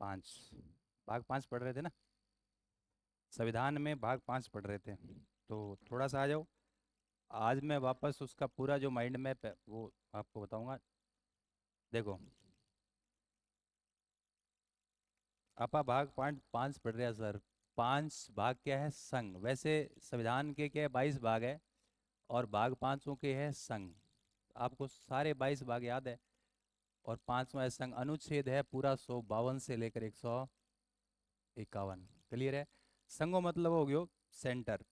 5। भाग 5 पढ़ रहे थे ना, संविधान में भाग 5 पढ़ रहे थे। तो थोड़ा सा आ जाओ। आज मैं वापस उसका पूरा जो माइंड मैप है वो आपको बताऊंगा। देखो, आपा भाग 5 पढ़ रहे हैं सर। 5 भाग क्या है? संघ। वैसे संविधान के क्या है, 22 भाग है, और भाग पांचों के है संघ। आपको सारे 22 भाग याद है। और पांचवा है संघ। अनुच्छेद है पूरा 152 से लेकर 151। क्लियर है? संघो मतलब हो गयो सेंटर।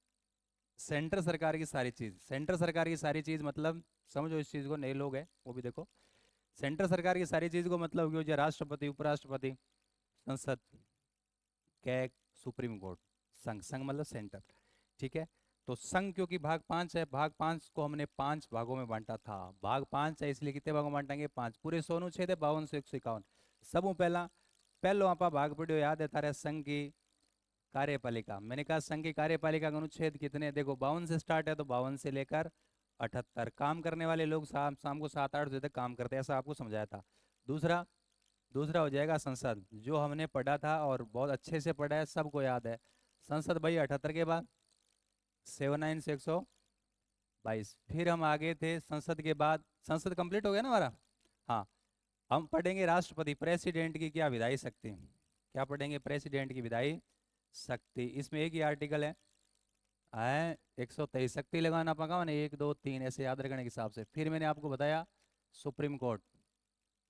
सेंटर सरकार की सारी चीज, सेंटर सरकार की सारी चीज मतलब, समझो इस चीज को, नए लोग हैं वो भी देखो। सेंटर सरकार की सारी चीज को मतलब हो गयो जो राष्ट्रपति, उपराष्ट्रपति, संसद, कैग, सुप्रीम कोर्ट। संघ, संघ मतलब सेंटर। ठीक है। तो संघ क्योंकि भाग 5 है, भाग 5 को हमने 5 भागों में बांटा था। भाग 5 है इसलिए कितने भागों में बांटेंगे? 5। पूरे 100 अनुच्छेद है, 52 से 151। सबों पहला, पहलो आपा भाग पढ़ियो, याद है थारे? संघ की कार्यपालिका। मैंने कहा संघ की कार्यपालिका का अनुच्छेद कितने? देखो 52 से स्टार्ट है, तो 52 से लेकर 78। काम करने वाले लोग शाम शाम को 7-8 बजे तक काम करते हैं, ऐसा आपको समझाया था। दूसरा, दूसरा हो जाएगा संसद, जो हमने पढ़ा था और बहुत अच्छे से पढ़ा है, सबको याद है। संसद भाई 78 के बाद 79 से 122। फिर हम आगे थे संसद के बाद, संसद कंप्लीट हो गया ना हमारा। हाँ, हम पढ़ेंगे राष्ट्रपति, प्रेसिडेंट की क्या विधायी शक्ति। क्या पढ़ेंगे? प्रेसिडेंट की विधायी शक्ति। इसमें एक ही आर्टिकल है 123। शक्ति लगाना पका ना, 1 2 3 ऐसे याद रखने के हिसाब से। फिर मैंने आपको बताया सुप्रीम कोर्ट।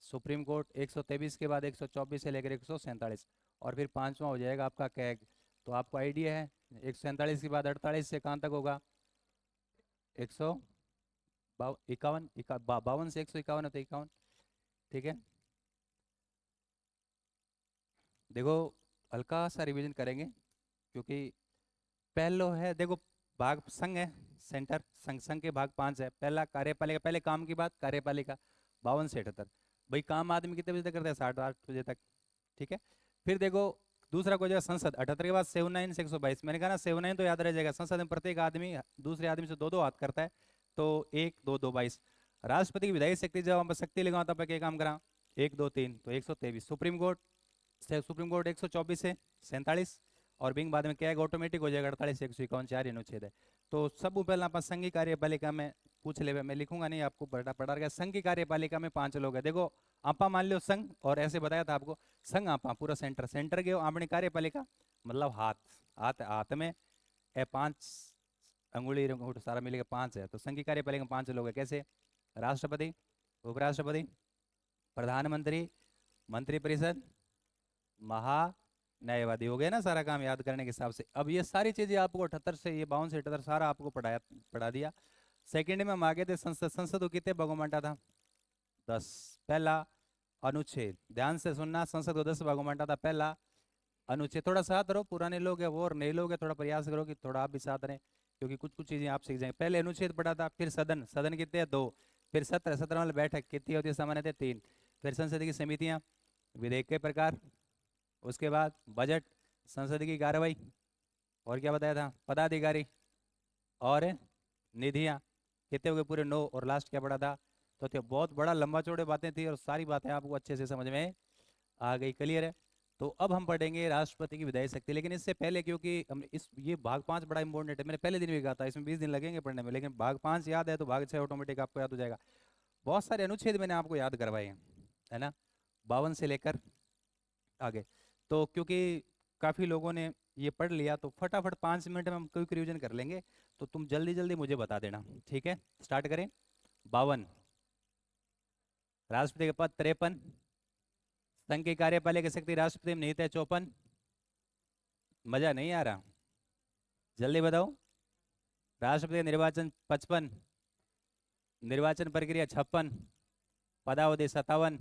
सुप्रीम कोर्ट 123 के बाद 124 से लेकर 147। और फिर पांचवा हो जाएगा आपका कैग। तो आपको आइडिया है 147 के बाद 48 से कहाँ तक होगा? 151, 52 से 151 है तो 51। ठीक है। देखो, हल्का सा रिवीजन करेंगे क्योंकि पहलो है, देखो, भाग संघ है, सेंटर। संघ, संघ के भाग 5 है। पहला कार्यपालिका, पहले काम की बात, कार्यपालिका 52 से 78। भाई काम आदमी कितने बजे तक करते हैं? 7-8 बजे तक। ठीक है। फिर देखो, दूसरा को जाएगा संसद 78 के बाद 79 से 122। मैंने कहा ना 79 तो याद रह जाएगा। संसद में प्रत्येक आदमी दूसरे आदमी से दो दो हाथ करता है, तो 1 2 2 22। राष्ट्रपति की विधायी शक्ति, जब हम शक्ति लगाओ तब क्या काम करा? 1 2 3 तो 123। सुप्रीम कोर्ट, सुप्रीम कोर्ट 124 से 47। और बिंग बाद में क्या है, ऑटोमेटिक हो जाएगा 48 से 151, 4 अनुच्छेद है। तो सब पहला आप संघ की कार्यपालिका में पूछ ले, मैं लिखूंगा नहीं, आपको पढ़ा पढ़ा गया। संघ की कार्यपालिका में 5 लोग हैं। देखो, आपा मान लो संघ, और ऐसे बताया था आपको, संघ आपा पूरा सेंटर, सेंटर के आपने कार्यपालिका मतलब हाथ, हाथ हाथ में है 5 अंगुली अंगूठ सारा मिलेगा 5 है। तो संघ की कार्यपालिका में 5 लोग हैं। कैसे? राष्ट्रपति, उपराष्ट्रपति, प्रधानमंत्री, मंत्रिपरिषद, महा न्यायवादी। हो गया ना सारा काम याद करने के हिसाब से। अब ये सारी चीजें आपको 78 से, ये 52 से 78 सारा आपको पढ़ाया, पढ़ा दिया। सेकंड में हम आगे थे संसद। संसद को कितने भागों में बांटा था? 10। पहला अनुच्छेद, ध्यान से सुनना, संसद को 10 भागों में बांटा था। पहला अनुच्छेद, थोड़ा साथ रहो, पुराने लोग हैं वो और नए लोग हैं, थोड़ा प्रयास करो कि थोड़ा आप भी साथ रहें, क्योंकि कुछ कुछ चीजें आप सीख जाएंगे। पहले अनुच्छेद पढ़ा था। फिर सदन, सदन कितने हैं? 2। फिर सत्र, सत्र वाले बैठक कितनी होती है? सामान्य थे 3। फिर संसद की समितियां, विधेयक के प्रकार, उसके बाद बजट, संसद की कार्रवाई, और क्या बताया था? पदाधिकारी और निधियां। कितने हो गए? पूरे 9। और लास्ट क्या पढ़ा था? तो बहुत बड़ा लंबा चौड़े बातें थी और सारी बातें आपको अच्छे से समझ में आ गई। क्लियर है? तो अब हम पढ़ेंगे राष्ट्रपति की विधायी शक्ति। लेकिन इससे पहले, क्योंकि हम इस ये भाग 5 बड़ा इंपॉर्टेंट है, मैंने पहले दिन भी कहा था इसमें 20 दिन लगेंगे पढ़ने में, लेकिन भाग 5 याद है तो भाग 6 ऑटोमेटिक आपको याद हो जाएगा। बहुत सारे अनुच्छेद मैंने आपको याद करवाए हैं, है ना, 52 से लेकर आगे। तो क्योंकि काफी लोगों ने ये पढ़ लिया, तो फटाफट 5 मिनट में हम क्विक रिवीजन कर लेंगे। तो तुम जल्दी जल्दी मुझे बता देना। ठीक है, स्टार्ट करें। 52, राष्ट्रपति के पद 53, संघ की कार्यपालिका शक्ति राष्ट्रपति में निहित है 54। मजा नहीं आ रहा? जल्दी बताओ। राष्ट्रपति का निर्वाचन 55, निर्वाचन प्रक्रिया 56, पदावधि 57,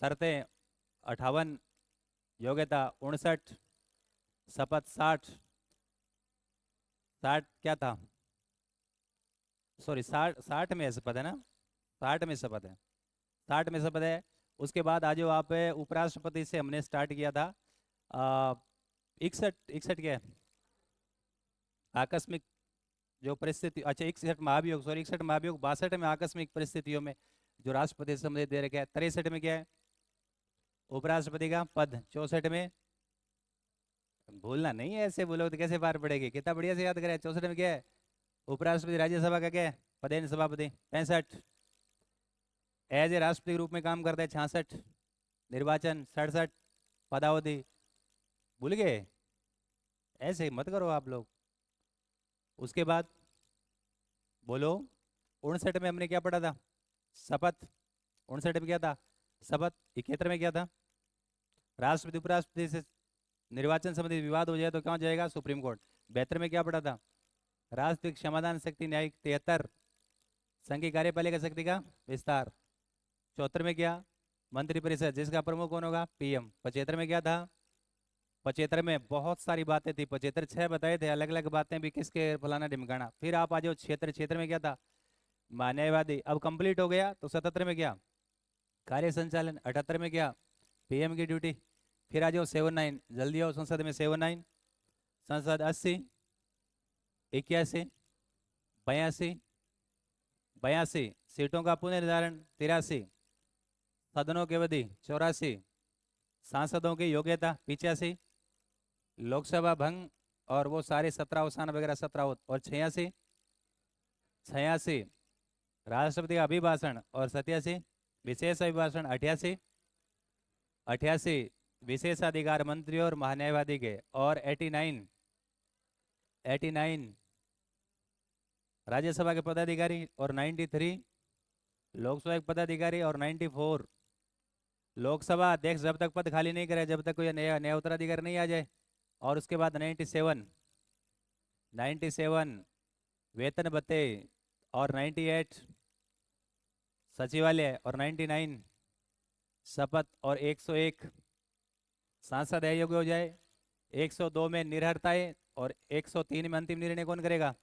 शर्तें 58, योग्यता 59, शपथ 60। 60 क्या था? सॉरी, 60, 60 में शपथ है ना? 60 में शपथ है, 60 में शपथ है। उसके बाद आ जाओ आप, उपराष्ट्रपति से हमने स्टार्ट किया था। 61, 61 क्या है? आकस्मिक जो परिस्थिति, अच्छा 61 महाभियोग, सॉरी 61 महाभियोग। 62 में आकस्मिक परिस्थितियों में जो राष्ट्रपति से संबंधित दे रखे हैं। 63 में क्या है? उपराष्ट्रपति का पद 64 में, भूलना नहीं है, ऐसे बोलो तो कैसे पार पड़ेगी, कितना बढ़िया से याद करें। 64 में क्या है, उपराष्ट्रपति राज्यसभा का क्या है, पदेन सभापति। 65 एज ए राष्ट्रपति के रूप में काम करते हैं। 66 निर्वाचन। 67 पदावधि। भूल गए, ऐसे मत करो आप लोग। उसके बाद बोलो 59 में हमने क्या पढ़ा था, शपथ। 59 में क्या था, शपथ। 71 में क्या था, राष्ट्रपति उपराष्ट्रपति से निर्वाचन संबंधी विवाद हो जाए तो कहाँ जाएगा, सुप्रीम कोर्ट। 72 में क्या पढ़ा था, राष्ट्रपति क्षमादान शक्ति न्यायिक। 73 संघ की कार्यपालिका शक्ति का विस्तार। 74 में क्या, मंत्रिपरिषद जिसका प्रमुख कौन होगा, पीएम। 75 में क्या था, 75 में बहुत सारी बातें थी, 75 6 बताए थे, अलग अलग बातें भी, किसके फलाना ढिमकाना। फिर आप आ जाओ 76, 76 में क्या था, न्यायवादी। अब कंप्लीट हो गया तो 77 में क्या, कार्य संचालन। 78 में क्या, पीएम की ड्यूटी। फिर आ जाओ 79, जल्दी आओ संसद में। 79 संसद। 80 81 82 82 सीटों का पुनर्निर्धारण। 83 सदनों की अवधि। 84 सांसदों की योग्यता। 85 लोकसभा भंग और वो सारे 17 अवसान वगैरह 17। और 86 राष्ट्रपति का अभिभाषण। और 87 विशेष अभिभाषण। 88 विशेषाधिकार मंत्री और महान्यायवादी के। और 89 राज्यसभा के पदाधिकारी। और 93 लोकसभा के पदाधिकारी। और 94 लोकसभा अध्यक्ष जब तक पद खाली नहीं करे, जब तक कोई नया नया उत्तराधिकारी नहीं आ जाए। और उसके बाद 97 वेतन भत्ते। और 98 सचिवालय। और 99 शपथ। और 101 सांसद अयोग्य हो जाए। 102 में निर्हरताएं। और 103 में अंतिम निर्णय कौन करेगा,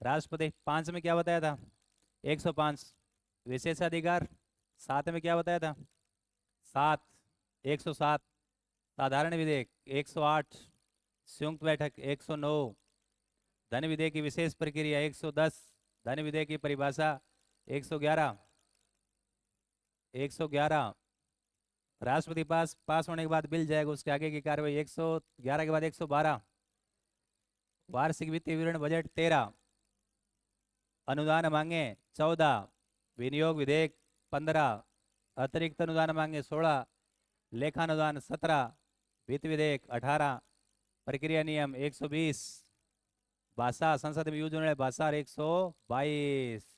राष्ट्रपति। 5 में क्या बताया था, 105 विशेषाधिकार। 7 में क्या बताया था, 7 107 साधारण विधेयक। 108 संयुक्त बैठक। 109 धन विधेयक की विशेष प्रक्रिया। 110 धन विधेयक की परिभाषा। 111 राष्ट्रपति पास होने के बाद बिल जाएगा, उसके आगे की कार्रवाई। 111 के बाद 112 वार्षिक वित्तीय विवरण बजट। 13 अनुदान मांगे। 14 विनियोग विधेयक। 15 अतिरिक्त अनुदान मांगे। 16 लेखानुदान। 17 वित्त विधेयक। 18 प्रक्रिया नियम। 120 भाषा संसद में यूज होने वाली भाषा। और 122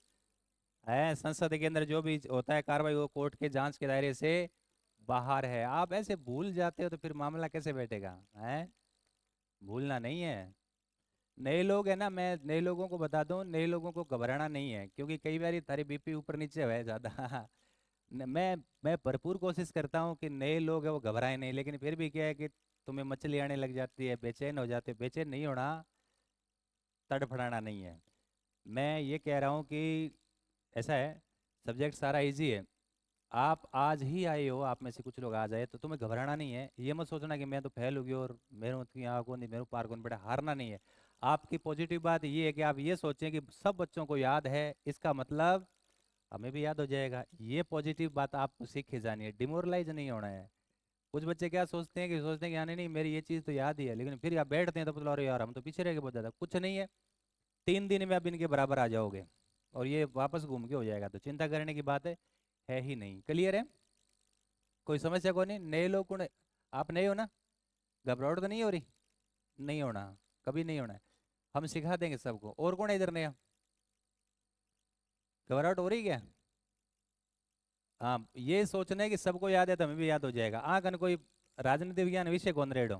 है संसद के अंदर जो भी होता है कार्रवाई वो कोर्ट के जांच के दायरे से बाहर है। आप ऐसे भूल जाते हो तो फिर मामला कैसे बैठेगा, है भूलना नहीं है। नए लोग है ना, मैं नए लोगों को बता दूं, नए लोगों को घबराना नहीं है, क्योंकि कई बार तारी बीपी ऊपर नीचे है ज्यादा। मैं भरपूर कोशिश करता हूँ कि नए लोग है वो घबराए नहीं, लेकिन फिर भी क्या है कि तुम्हें मछली आने लग जाती है, बेचैन हो जाते। बेचैन नहीं होना, तड़फड़ाना नहीं है। मैं ये कह रहा हूँ कि ऐसा है, सब्जेक्ट सारा इजी है। आप आज ही आए हो, आप में से कुछ लोग आ जाए तो तुम्हें घबराना नहीं है। ये मत सोचना कि मैं तो फेल हो गया और मेरे की यहाँ को नहीं, मेरे पार कौन पड़ा। हारना नहीं है। आपकी पॉजिटिव बात ये है कि आप ये सोचें कि सब बच्चों को याद है, इसका मतलब हमें भी याद हो जाएगा। ये पॉजिटिव बात आपको सीखे जानी है, डिमोरलाइज नहीं होना है। कुछ बच्चे क्या सोचते हैं कि सोचते हैं कि यानी नहीं मेरी ये चीज़ तो याद ही है, लेकिन फिर आप बैठते हैं तो पता अरे यार हम तो पीछे रह गए बहुत ज़्यादा। कुछ नहीं है, 3 दिन में आप इनके बराबर आ जाओगे और ये वापस घूम के हो जाएगा, तो चिंता करने की बात है ही नहीं। क्लियर है, कोई समस्या को नहीं। नए लोग को आप नए हो ना, घबराहट तो नहीं हो रही, नहीं होना, कभी नहीं होना है। हम सिखा देंगे सबको। और कौन है इधर नया, घबराहट हो रही क्या? हाँ, ये सोचना है कि सबको याद है तो हमें भी याद हो जाएगा। आंकन कोई राजनीति विज्ञान विषय कौन रेडो,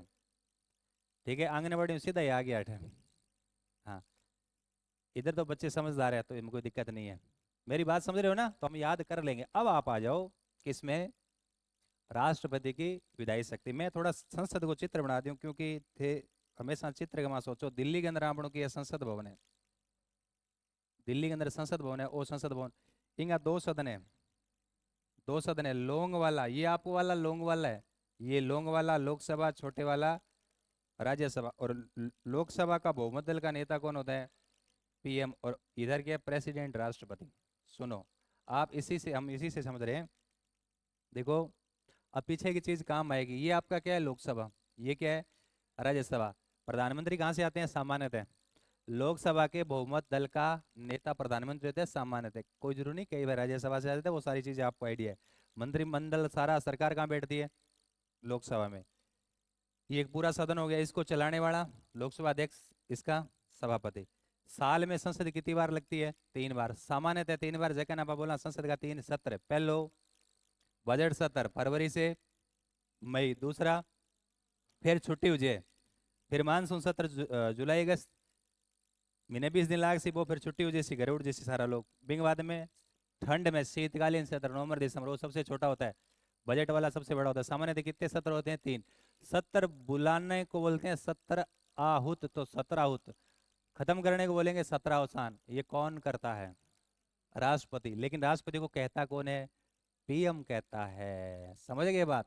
ठीक है, आंगनबाड़ी में सीधा ही आ गया 8। हाँ, इधर तो बच्चे समझदार है तो इनमें कोई दिक्कत नहीं है। मेरी बात समझ रहे हो ना, तो हम याद कर लेंगे। अब आप आ जाओ किसमें, राष्ट्रपति की विधायी शक्ति। मैं थोड़ा संसद को चित्र बना दूं, क्योंकि थे हमेशा चित्र का सोचो। दिल्ली के अंदर आपनों की संसद भवन है, दिल्ली के अंदर संसद भवन है। वो संसद भवन इनका 2 सदन है, 2 सदन है। लोंग वाला, ये आपको वाला लोंग वाला है, ये लोंग वाला लोकसभा, छोटे वाला राज्यसभा। और लोकसभा का बहुमत दल का नेता कौन होता है, पीएम। और इधर के प्रेसिडेंट, राष्ट्रपति। सुनो, आप इसी से हम इसी से समझ रहे हैं। देखो, अब पीछे की चीज काम आएगी। ये आपका क्या है, लोकसभा। ये क्या है, राज्यसभा। प्रधानमंत्री कहाँ से आते हैं, सामान्यतः लोकसभा के बहुमत दल का नेता प्रधानमंत्री होते हैं सामान्यतः। कोई जरूरी नहीं, कई बार राज्यसभा से आते हैं, वो सारी चीजें आपको आइडिया है। मंत्रिमंडल सारा सरकार कहाँ बैठती है, लोकसभा में। ये एक पूरा सदन हो गया, इसको चलाने वाला लोकसभा अध्यक्ष, इसका सभापति। साल में संसद कितनी बार लगती है, 3 बार, सामान्यतः 3 बार। जैसे ना बोला संसद का 3 सत्र, पहलो बजट सत्र फरवरी से मई, दूसरा फिर छुट्टी हो जाए, फिर मानसून सत्र जुलाई अगस्त, महीने 20 दिन लाग सी, वो फिर छुट्टी हो जैसी, घर उठ जैसी सारा लोग। बिंग बाद में ठंड में शीतकालीन सत्र नवंबर दिसंबर, वो सबसे छोटा होता है, बजट वाला सबसे बड़ा होता है। सामान्यतः कितने सत्र होते हैं, 3 सत्र। बुलाने को बोलते हैं सत्र आहूत, तो 17 आहूत। खत्म करने को बोलेंगे 17 अवसान। ये कौन करता है, राष्ट्रपति। लेकिन राष्ट्रपति को कहता कौन है, पीएम कहता है। समझ गए बात।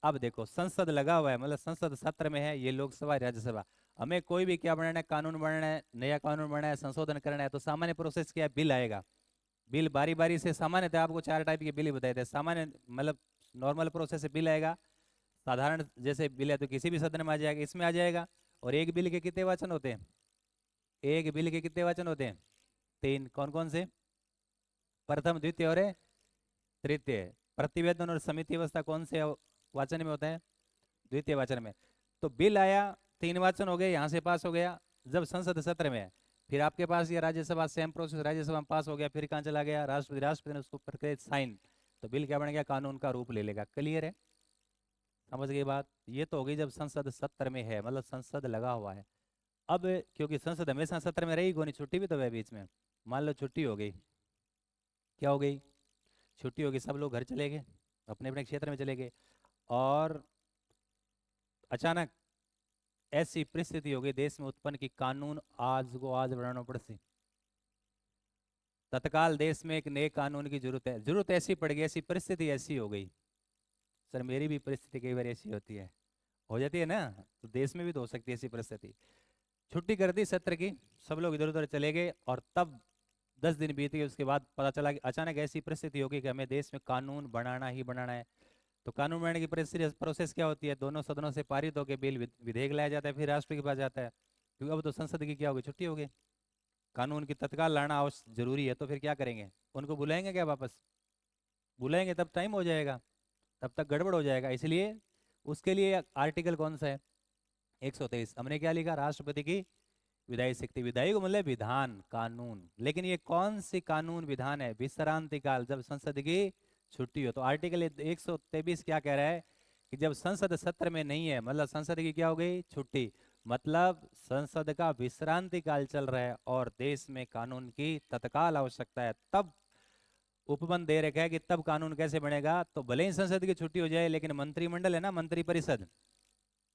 अब देखो संसद लगा हुआ है, मतलब संसद सत्र में है, ये लोकसभा राज्यसभा। हमें कोई भी क्या बनाना है, कानून बनाना है, नया कानून बनाना है, संशोधन करना है, तो सामान्य प्रोसेस क्या है, बिल आएगा। बिल बारी बारी से, सामान्यतः आपको 4 टाइप के बिल ही बताए थे। सामान्य मतलब नॉर्मल प्रोसेस से बिल आएगा, साधारण जैसे बिल है तो किसी भी सदन में आ जाएगा, इसमें आ जाएगा। और एक बिल के कितने वचन होते हैं, एक बिल के कितने वचन होते हैं, 3। कौन कौन से, प्रथम द्वितीय और तृतीय। प्रतिवेदन और समिति व्यवस्था कौन से वाचन में होता है, द्वितीय वाचन में। तो बिल आया, 3 वाचन हो गए, यहाँ से पास हो गया। जब संसद सत्र में है, फिर आपके पास ये राज्यसभा, सेम प्रोसेस, राज्यसभा में पास हो गया, फिर कहाँ चला गया, राष्ट्रपति, राष्ट्रपति ने उसको पर साइन, तो बिल क्या बन गया, कानून का रूप ले लेगा। क्लियर है, समझ गई बात। ये तो हो गई जब संसद सत्र में है, मतलब संसद लगा हुआ है। अब क्योंकि संसद हमेशा सत्र में रहेगी, कोई नहीं, छुट्टी भी तो है बीच में। मान लो छुट्टी हो गई, क्या हो गई, छुट्टी होगी, सब लोग घर चले गए, अपने अपने क्षेत्र में चले गए, और अचानक ऐसी परिस्थिति हो गई देश में उत्पन्न की कानून आज को आज बनाना पड़ती। तत्काल देश में एक नए कानून की जरूरत है, जरूरत ऐसी पड़ गई, ऐसी परिस्थिति ऐसी हो गई। सर मेरी भी परिस्थिति कई बार ऐसी होती है, हो जाती है ना, तो देश में भी तो हो सकती है ऐसी परिस्थिति। छुट्टी कर दी सत्र की, सब लोग इधर उधर चले गए, और तब 10 दिन बीत गए, उसके बाद पता चला कि अचानक ऐसी परिस्थिति होगी कि हमें देश में कानून बनाना ही बनाना है। तो कानून बनाने की प्रोसेस क्या होती है, दोनों सदनों से पारित होकर बिल विधेयक लाया जाता है, फिर राष्ट्रपति के पास जाता है। क्योंकि अब तो संसद की क्या होगी, छुट्टी होगी, कानून की तत्काल लाना आवश्यक जरूरी है। तो फिर क्या करेंगे, उनको बुलाएंगे क्या वापस, बुलाएंगे तब टाइम हो जाएगा, तब तक गड़बड़ हो जाएगा। इसलिए उसके लिए आर्टिकल कौन सा है, 123। हमने क्या लिखा, राष्ट्रपति की विधायी शक्ति। विधायी को मतलब विधान, कानून। लेकिन ये कौन सी कानून विधान है, विश्रांति काल, जब संसद की छुट्टी हो। तो आर्टिकल 123 क्या कह रहा है कि जब संसद सत्र में नहीं है, मतलब संसद की क्या हो गई, छुट्टी, मतलब संसद का विश्रांति काल चल रहा है और देश में कानून की तत्काल आवश्यकता है, तब उपबंध दे रखा है कि तब कानून कैसे बनेगा। तो भले ही संसद की छुट्टी हो जाए, लेकिन मंत्रिमंडल है ना, मंत्रिपरिषद,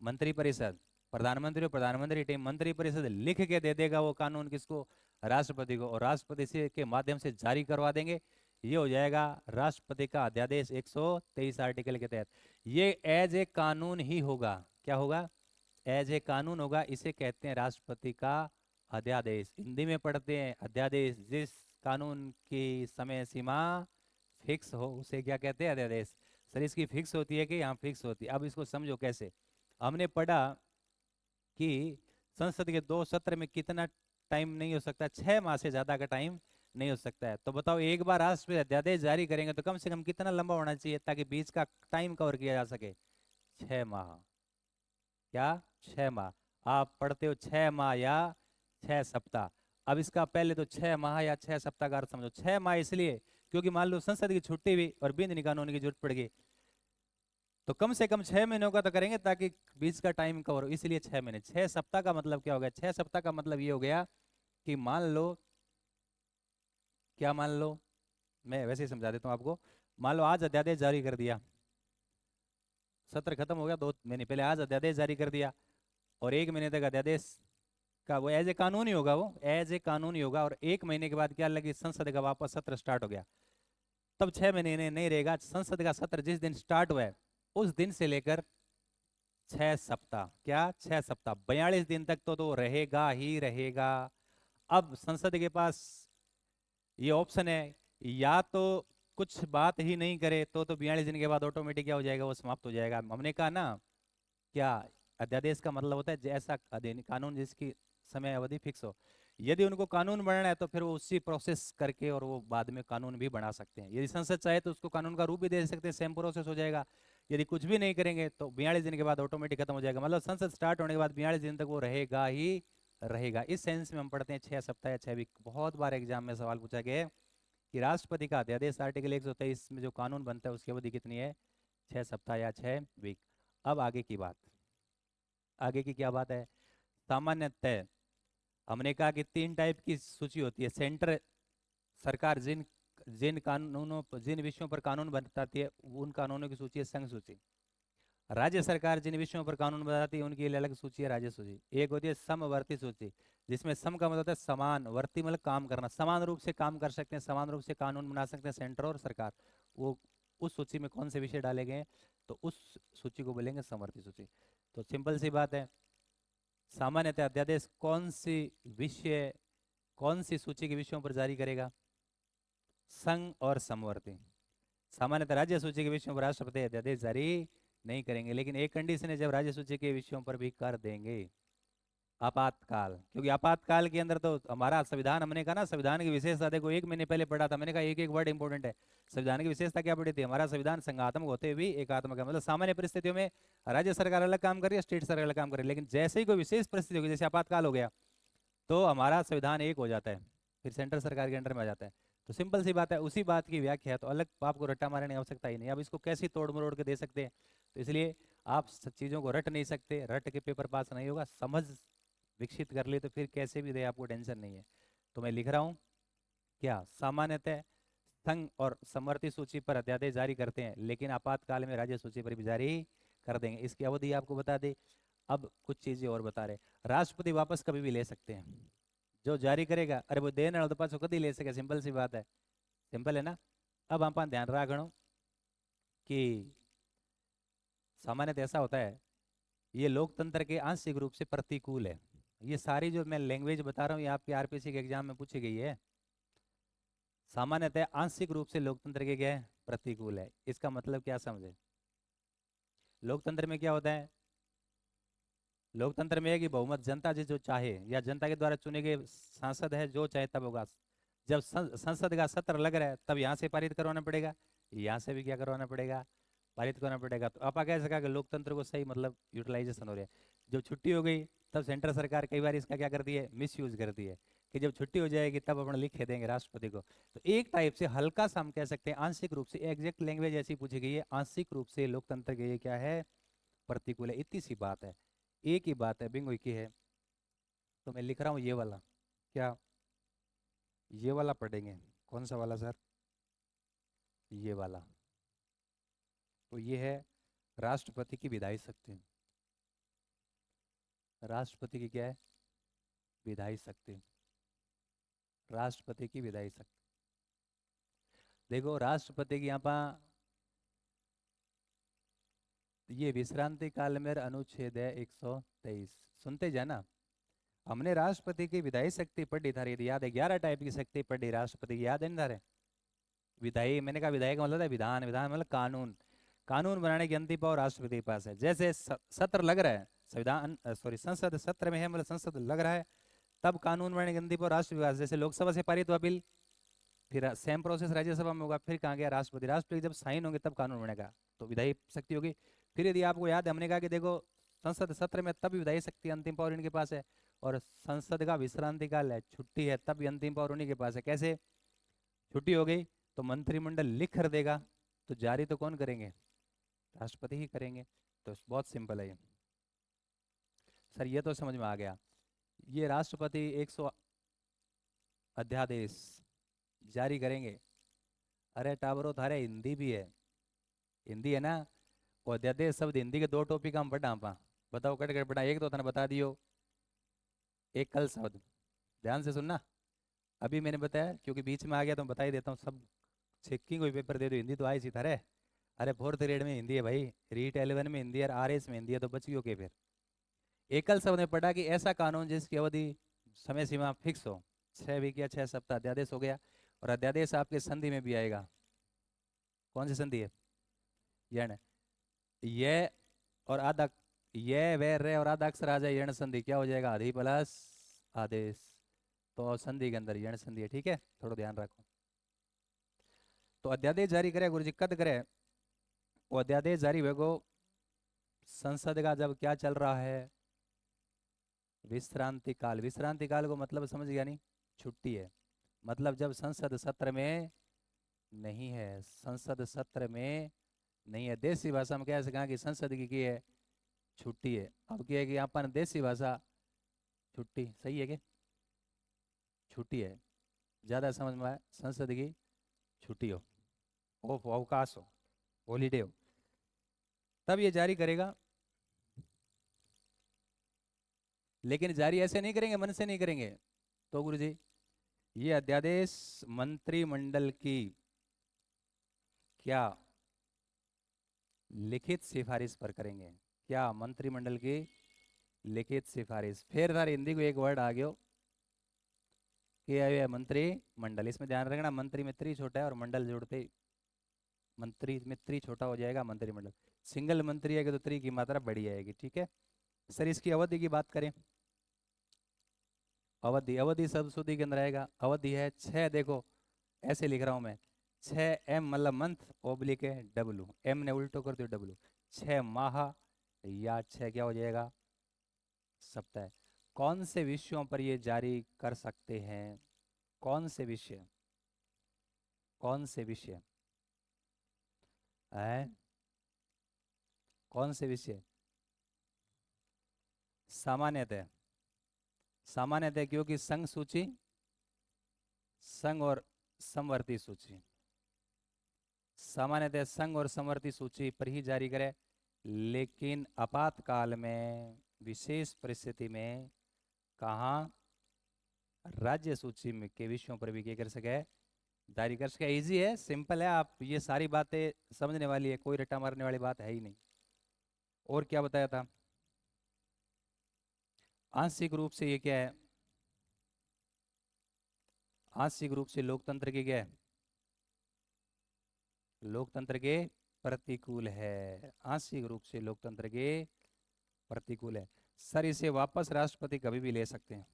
मंत्रिपरिषद, प्रधानमंत्री और प्रधानमंत्री टीम, मंत्रिपरिषद लिख के दे देगा वो कानून, किसको, राष्ट्रपति को, और राष्ट्रपति से के माध्यम से जारी करवा देंगे। ये हो जाएगा राष्ट्रपति का अध्यादेश 123 आर्टिकल के तहत। ये एज ए कानून ही होगा, क्या होगा, एज ए कानून होगा। इसे कहते हैं राष्ट्रपति का अध्यादेश। हिंदी में पढ़ते हैं अध्यादेश। जिस कानून की समय सीमा फिक्स हो उसे क्या कहते हैं, अध्यादेश। सर इसकी फिक्स होती है कि यहाँ फिक्स होती है, अब इसको समझो कैसे। हमने पढ़ा कि संसद के 2 सत्र में कितना टाइम नहीं हो सकता, 6 माह से ज्यादा का टाइम नहीं हो सकता है। तो बताओ एक बार राष्ट्रपति अध्यादेश जारी करेंगे तो कम से कम कितना लंबा होना चाहिए ताकि बीच का टाइम कवर किया जा सके, 6 माह। क्या, 6 माह। आप पढ़ते हो 6 माह या 6 सप्ताह। अब इसका पहले तो 6 माह या 6 सप्ताह का अर्थ समझो। 6 माह इसलिए क्योंकि मान लो संसद की छुट्टी हुई और बिंद कानून की जरूरत पड़ गई, तो कम से कम 6 महीनों का तो करेंगे ताकि बीच का टाइम कवर हो, इसलिए 6 महीने। 6 सप्ताह का मतलब क्या हो गया, 6 सप्ताह का मतलब ये हो गया कि मान लो, क्या मान लो, मैं वैसे ही समझा देता हूँ आपको। मान लो आज अध्यादेश जारी कर दिया, सत्र खत्म हो गया 2 महीने पहले, आज अध्यादेश जारी कर दिया, और 1 महीने तक अध्यादेश का वो एज ए कानून ही होगा, वो एज ए कानून ही होगा। और 1 महीने के बाद क्या लगी, संसद का वापस सत्र स्टार्ट हो गया, तब 6 महीने नहीं रहेगा। संसद का सत्र जिस दिन स्टार्ट हुआ है उस दिन से लेकर 6 सप्ताह, क्या, 6 सप्ताह, 42 दिन तक तो रहेगा ही रहेगा। अब संसद के पास ये ऑप्शन है, या तो कुछ बात ही नहीं करे तो 42 दिन के बाद ऑटोमेटिक क्या हो जाएगा, वो समाप्त हो जाएगा। हमने कहा ना, क्या अध्यादेश का मतलब होता है जैसा कानून जिसकी समय अवधि फिक्स हो। यदि उनको कानून बनाना है तो फिर वो उसी प्रोसेस करके और वो बाद में कानून भी बना सकते हैं। यदि संसद चाहे तो उसको कानून का रूप भी दे सकते हैं, सेम प्रोसेस हो जाएगा। यदि कुछ भी नहीं करेंगे तो 42 दिन के बाद ऑटोमेटिक खत्म हो जाएगा। मतलब संसद स्टार्ट होने के बाद 42 दिन तक वो रहेगा ही रहेगा। इस सेंस में हम पढ़ते हैं 6 सप्ताह या 6 वीक। बहुत बार एग्जाम में सवाल पूछा गया है कि राष्ट्रपति का अध्यादेश आर्टिकल 123 में जो कानून बनता है उसकी अवधि कितनी है, 6 सप्ताह या 6 वीक। अब आगे की बात, आगे की क्या बात है। सामान्यतः हमने कहा कि 3 टाइप की सूची होती है। सेंटर सरकार जिन जिन कानूनों जिन विषयों पर कानून बनाती है उन कानूनों की सूची है संघ सूची। राज्य सरकार जिन विषयों पर कानून बनाती है उनकी अलग सूची है राज्य सूची। एक होती है समवर्ती सूची, जिसमें सम का मतलब होता है समान, वर्ती मतलब काम करना, समान रूप से काम कर सकते हैं, समान रूप से कानून बना सकते हैं सेंटर और सरकार। वो उस सूची में कौन से विषय डाले गए हैं तो उस सूची को बोलेंगे समवर्ती सूची। तो सिंपल सी बात है, सामान्यतः अध्यादेश कौन सी सूची के विषयों पर जारी करेगा, संघ और समवर्ती। सामान्यतः राज्य सूची के विषयों पर राष्ट्रपति अध्यादेश जारी नहीं करेंगे, लेकिन एक कंडीशन है, जब राज्य सूची के विषयों पर भी कर देंगे, आपातकाल। क्योंकि आपातकाल के अंदर तो हमारा संविधान, हमने कहा ना संविधान की विशेषता देखो, 1 महीने पहले पढ़ा था, मैंने कहा एक एक वर्ड इंपॉर्टेंट है। संविधान की विशेषता क्या पड़ी थी, हमारा संविधान संघात्मक होते हुए एकात्मक है। मतलब सामान्य परिस्थितियों में राज्य सरकार अलग काम कर रही है, स्टेट सरकार अलग काम कर रही है, लेकिन जैसे ही कोई विशेष परिस्थिति होगी, जैसे आपातकाल हो गया, तो हमारा संविधान एक हो जाता है, फिर सेंट्रल सरकार के अंडर में आ जाता है। तो सिंपल सी बात है, उसी बात की व्याख्या है, तो अलग आपको रट्टा मारने की आवश्यकता ही नहीं। अब इसको कैसे तोड़ मरोड़ के दे सकते हैं, तो इसलिए आप चीज़ों को रट नहीं सकते, रट के पेपर पास नहीं होगा। समझ विकसित कर ली तो फिर कैसे भी दे, आपको टेंशन नहीं है। तो मैं लिख रहा हूँ, क्या सामान्यतः संघ और समवर्ती सूची पर अध्यादेश जारी करते हैं, लेकिन आपातकाल में राज्य सूची पर भी जारी कर देंगे। इसकी अवधि आपको बता दें। अब कुछ चीजें और बता रहे, राष्ट्रपति वापस कभी भी ले सकते हैं, जो जारी करेगा, अरे वो देना तो पाछो कभी ले सके, सिंपल सी बात है, सिंपल है ना। अब आप ध्यान रखना कि सामान्यतः ऐसा होता है, ये लोकतंत्र के आंशिक रूप से प्रतिकूल है। ये सारी जो मैं लैंग्वेज बता रहा हूँ ये आपके आरपीसी के एग्जाम में पूछी गई है। सामान्यतः आंशिक रूप से लोकतंत्र के क्या है, प्रतिकूल है। इसका मतलब क्या समझे, लोकतंत्र में क्या होता है, लोकतंत्र में है कि बहुमत जनता जो चाहे या जनता के द्वारा चुने गए सांसद है जो चाहे तब होगा। जब संसद का सत्र लग रहा है तब यहाँ से पारित करवाना पड़ेगा, यहाँ से भी क्या करवाना पड़ेगा, पारित करना पड़ेगा। तो आप कह सका कि लोकतंत्र को सही मतलब यूटिलाइजेशन हो रहा है। जब छुट्टी हो गई तब सेंट्रल सरकार कई बार इसका क्या करती है, मिस यूज करती है, कि जब छुट्टी हो जाएगी तब अपना लिख देंगे राष्ट्रपति को। तो एक टाइप से हल्का सा हम कह सकते हैं आंशिक रूप से, एग्जैक्ट लैंग्वेज ऐसी पूछी गई है, आंशिक रूप से लोकतंत्र के लिए क्या है, प्रतिकूल है। इतनी सी बात है, एक ही बात है, बिंगो की है। तो मैं लिख रहा हूँ ये वाला, क्या ये वाला पढ़ेंगे, कौन सा वाला सर, ये वाला। तो ये है राष्ट्रपति की विधायी शक्ति। राष्ट्रपति की क्या है, विधायी शक्ति। राष्ट्रपति की विधायी शक्ति, देखो राष्ट्रपति की यहाँ पर ये विश्रांति काल में अनुच्छेद है 123, सुनते जाना। हमने राष्ट्रपति की विधायी शक्ति पढ़ी था, याद है, 11 टाइप की शक्ति पढ़ी राष्ट्रपति की, याद है ना। विधायी, मैंने कहा विधायी का मतलब है विधान, विधान मतलब कानून, कानून बनाने की अंतिम पावर राष्ट्रपति के पास है। जैसे सत्र लग रहा है, संविधान सॉरी संसद सत्र में है, मतलब संसद लग रहा है, तब कानून बनाने की अंतिम पावर राष्ट्रपति के पास। जैसे लोकसभा से पारित हुआ बिल, फिर सेम प्रोसेस राज्यसभा में होगा, फिर कहाँ गया राष्ट्रपति, राष्ट्रपति जब साइन होंगे तब कानून बनेगा, तो विधायी शक्ति होगी। फिर यदि आपको याद है हमने कहा कि देखो संसद सत्र में तब विधायी शक्ति अंतिम पावर इनके पास है, और संसद का विश्रांति काल है, छुट्टी है, तब भी अंतिम पावर उन्हीं के पास है। कैसे, छुट्टी हो गई तो मंत्रिमंडल लिख कर देगा, तो जारी तो कौन करेंगे, राष्ट्रपति ही करेंगे। तो बहुत सिंपल है ये सर, ये तो समझ में आ गया। ये राष्ट्रपति 100 अध्यादेश जारी करेंगे। अरे टावरो थारे हिंदी भी है, हिंदी है ना, वो अध्यादेश शब्द हिंदी के 2 टॉपिक हम पढ़ा पा, बताओ कट कर पढ़ा, एक तो थाने बता दियो, एक कल शब्द, ध्यान से सुनना। अभी मैंने बताया क्योंकि बीच में आ गया तो मैं बता ही देता हूँ, सब चेकिंग कोई पेपर दे दो, हिंदी तो आई सी थारे। अरे 4th ग्रेड में हिंदी है भाई, रीट 11 में हिंदी है, RS में हिंदी है, तो बच गयो के फिर। एकल शब्द ने पढ़ा कि ऐसा कानून जिसकी अवधि समय सीमा फिक्स हो, 6 वीक या 6 सप्ताह, अध्यादेश हो गया। और अध्यादेश आपके संधि में भी आएगा, कौन सी संधि है? यण। ये और आधा, ये वे रे और आधा अक्षर आ जाए यण संधि, क्या हो जाएगा? आधि प्लस आदेश। तो संधि के अंदर यण संधि है, ठीक है, थोड़ा ध्यान रखो। तो अध्यादेश जारी करे गुरु जी, कद करे? वो अध्यादेश जारी होगो संसद का जब क्या चल रहा है? विश्रांति काल। विश्रांति काल को मतलब समझ गया नहीं? छुट्टी है, मतलब जब संसद सत्र में नहीं है, संसद सत्र में नहीं है। देसी भाषा में कैसे कहा कि संसद की है छुट्टी है। अब क्या है कि अपन देसी भाषा, छुट्टी सही है क्या? छुट्टी है, ज्यादा समझ में आया, संसद की छुट्टी हो, ऑफ अवकाश हो, हॉलीडे हो, तब ये जारी करेगा। लेकिन जारी ऐसे नहीं करेंगे, मन से नहीं करेंगे। तो गुरु जी ये अध्यादेश मंत्रिमंडल की क्या लिखित सिफारिश पर करेंगे? क्या मंत्रिमंडल की लिखित सिफारिश? फिर सर हिंदी को एक वर्ड आ गयो कि ये मंत्रिमंडल, इसमें ध्यान रखना मंत्री में त्री छोटा है और मंडल जोड़ते मंत्री में त्री छोटा हो जाएगा मंत्रिमंडल। सिंगल मंत्री है कि तो त्री की मात्रा बढ़ी जाएगी, ठीक है। सर इसकी अवधि की बात करें, अवधि, अवधि सब सुधी के अंदर आएगा। अवधि है 6, देखो ऐसे लिख रहा हूं मैं, 6 M मतलब मंथ ओब्लिक है डब्लू, एम ने उल्टो कर दियो डब्लू, 6 माह या 6 क्या हो जाएगा? सप्ताह। कौन से विषयों पर ये जारी कर सकते हैं? कौन से विषय? कौन से विषय है? कौन से विषय? सामान्यतः, सामान्यतः क्योंकि संघ सूची, संघ और समवर्ती सूची, सामान्यतः संघ और समवर्ती सूची पर ही जारी करे। लेकिन आपातकाल में, विशेष परिस्थिति में कहाँ राज्य सूची में के विषयों पर भी क्या कर सके? जारी कर सके। इजी है, सिंपल है, आप ये सारी बातें समझने वाली है, कोई रट्टा मारने वाली बात है ही नहीं। और क्या बताया था? आंशिक रूप से ये क्या है? आंशिक रूप से लोकतंत्र की क्या है? लोकतंत्र के प्रतिकूल है, आंशिक रूप से लोकतंत्र के प्रतिकूल है। सर इसे वापस राष्ट्रपति कभी भी ले सकते हैं,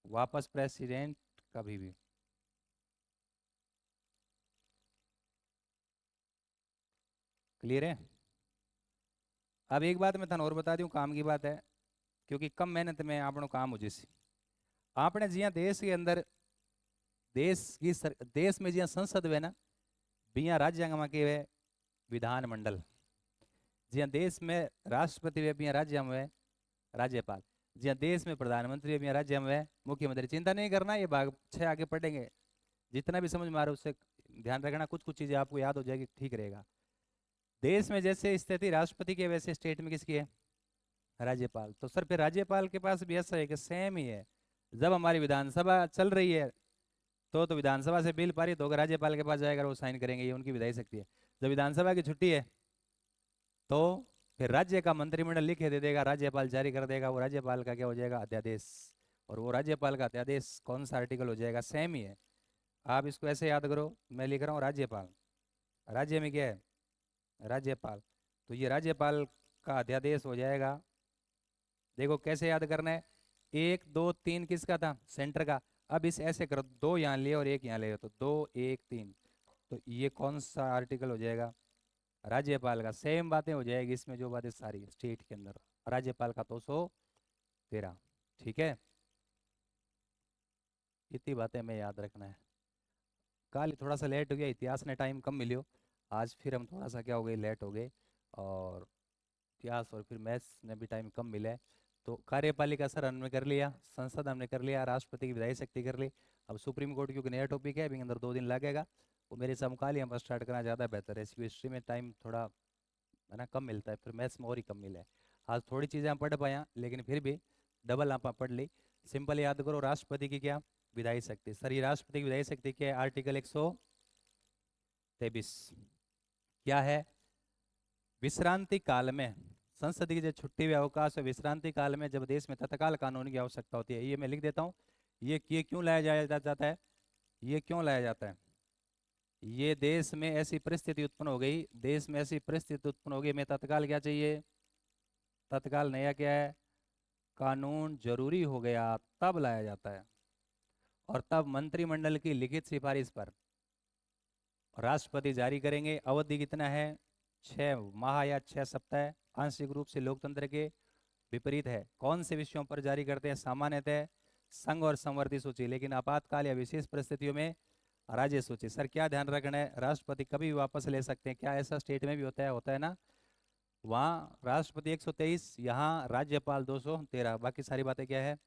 वापस प्रेसिडेंट कभी भी। क्लियर है? अब एक बात मैं थाने और बता दूं, काम की बात है, क्योंकि कम मेहनत में आपनो काम हो जैसी। आपने जिया देश के अंदर, देश में जिया संसद वे ना, बिया राज्यांग के वे विधानमंडल, जिया देश में राष्ट्रपति वे, बिया राज्य में राज्यपाल, जिया देश में प्रधानमंत्री वे, बिया राज्य में मुख्यमंत्री। चिंता नहीं करना, ये भाग 6 आगे पढ़ेंगे, जितना भी समझ में आ रहा है उससे ध्यान रखना, कुछ कुछ चीजें आपको याद हो जाएगी, ठीक रहेगा। देश में जैसे स्थिति राष्ट्रपति की, वैसे स्टेट में किसकी है? राज्यपाल। तो सर फिर राज्यपाल के पास भी ऐसा है कि सेम ही है। जब हमारी विधानसभा चल रही है तो विधानसभा से बिल पारित होकर राज्यपाल के पास जाएगा, वो साइन करेंगे, ये उनकी विधायी शक्ति है। जब विधानसभा की छुट्टी है तो फिर राज्य का मंत्रिमंडल लिखे दे देगा, राज्यपाल जारी कर देगा, वो राज्यपाल का क्या हो जाएगा? अध्यादेश। और वो राज्यपाल का अध्यादेश कौन सा आर्टिकल हो जाएगा? सेम ही है। आप इसको ऐसे याद करो, मैं लिख रहा हूँ राज्यपाल, राज्य में क्या है? राज्यपाल। तो ये राज्यपाल का अध्यादेश हो जाएगा। देखो कैसे याद करना है, 1 2 3 किसका था? सेंटर का। अब इस ऐसे करो, 2 यहाँ ले और 1 यहाँ ले, तो 2 1 3, तो ये कौन सा आर्टिकल हो जाएगा? राज्यपाल का। सेम बातें हो जाएगी इसमें, जो बातें सारी स्टेट के अंदर, राज्यपाल का 213, ठीक है। इतनी बातें में याद रखना है। कल थोड़ा सा लेट हो गया, इतिहास ने टाइम कम मिलियो, आज फिर हम थोड़ा सा क्या हो गए, लेट हो गए। और इतिहास और फिर मैथ्स में भी टाइम कम मिला है। तो कार्यपालिका सर हमने कर लिया, संसद हमने कर लिया, राष्ट्रपति की विधायी शक्ति कर ली। अब सुप्रीम कोर्ट क्योंकि नया टॉपिक है, अभी अंदर 2 दिन लगेगा, वो मेरे हिसाब कल ही हम स्टार्ट करना ज़्यादा बेहतर है। इसकी हिस्ट्री में टाइम थोड़ा है ना कम मिलता है, फिर मैथ्स में और ही कम मिला है। आज थोड़ी चीज़ें हम पढ़ पाया, लेकिन फिर भी डबल आप पढ़ ली। सिंपल याद करो, राष्ट्रपति की क्या विधायी शक्ति? सर ये राष्ट्रपति की विधायी शक्ति क्या है? आर्टिकल 123 क्या है? विश्रांति काल में, संसद की जो छुट्टी व अवकाश है, विश्रांति काल में जब देश में तत्काल कानून की आवश्यकता होती है, ये मैं लिख देता हूँ। ये क्यों लाया जाता है? ये क्यों लाया जाता है? ये देश में ऐसी परिस्थिति उत्पन्न हो गई, देश में ऐसी परिस्थिति उत्पन्न हो गई, मैं तत्काल क्या चाहिए, तत्काल नया क्या है, कानून जरूरी हो गया, तब लाया जाता है। और तब मंत्रिमंडल की लिखित सिफारिश पर राष्ट्रपति जारी करेंगे। अवधि कितना है, 6 माह या 6 सप्ताह। आंशिक रूप से लोकतंत्र के विपरीत है। कौन से विषयों पर जारी करते हैं, सामान्यतः संघ और संवर्ती सूची, लेकिन आपातकाल या विशेष परिस्थितियों में राज्य सूची। सर क्या ध्यान रखना है, राष्ट्रपति कभी भी वापस ले सकते हैं, क्या ऐसा स्टेट में भी होता है ना। वहाँ राष्ट्रपति 123, यहाँ राज्यपाल 213, बाकी सारी बातें क्या है,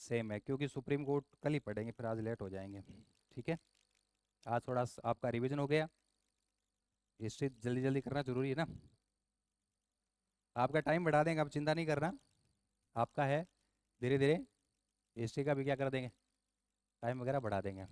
सेम है, क्योंकि सुप्रीम कोर्ट कल ही पढ़ेंगे, फिर आज लेट हो जाएंगे। ठीक है, आज थोड़ा आपका रिवीजन हो गया। हिस्ट्री जल्दी जल्दी करना जरूरी है ना। आपका टाइम बढ़ा देंगे, आप चिंता नहीं करना, आपका है, धीरे धीरे हिस्ट्री का भी क्या कर देंगे, टाइम वगैरह बढ़ा देंगे।